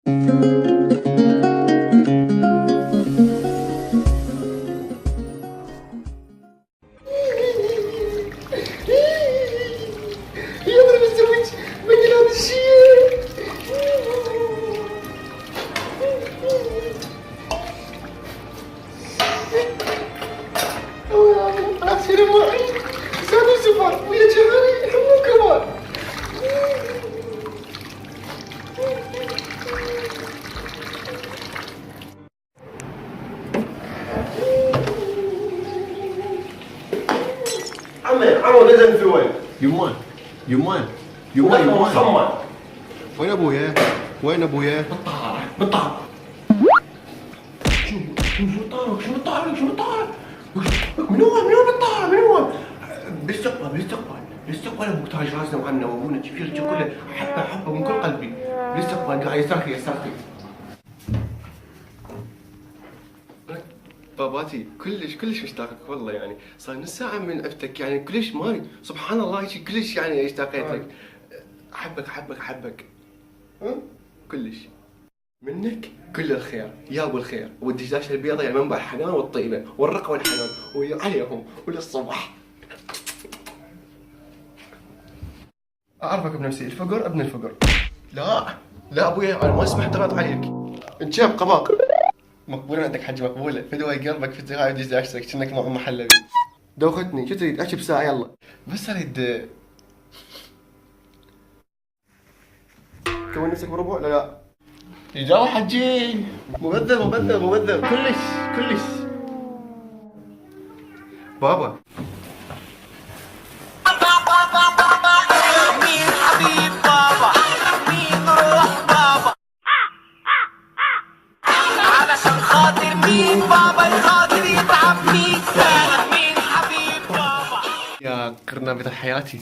عمو نزل في وين؟ يمان يمان يمان يمان محمد. وين ابويا؟ وين ابويا؟ بالطارق شنو الطارق؟ من هو بالطارق من هو؟ بالاستقبال ابوك تاج راسنا وعنا وابونا كبير كله حبه من كل قلبي. بالاستقبال قاعد يصرخي. باباتي كلش مشتاقك والله، يعني صار نص ساعة من عفتك، يعني كلش ماري سبحان الله هيك كلش يعني اشتاقيت لك. احبك كلش منك كل الخير يا ابو الخير، والدجاجة البيضاء يعني منبع الحنان والطيبة والرقة والحنان وعليهم وللصبح. اعرفك بنفسي الفقر ابن الفقر. لا ابويا انا ما اسمح اعتراض عليك. انت شاب قباق مقبولة عندك حج مقبولة، فدوى قلبك في الزغاية دجاجتك كأنك مع محلبي. دوختني شو تريد احكي بساعة يلا. بس اريد كون نفسك بربع لا يجاو حجي. مبذر كلش بابا. مين حبيب بابا مين روح بابا علشان خاطر مين بابا الخاطر يتعب 100 سنة. مين حبيب بابا يا قرنبيط حياتي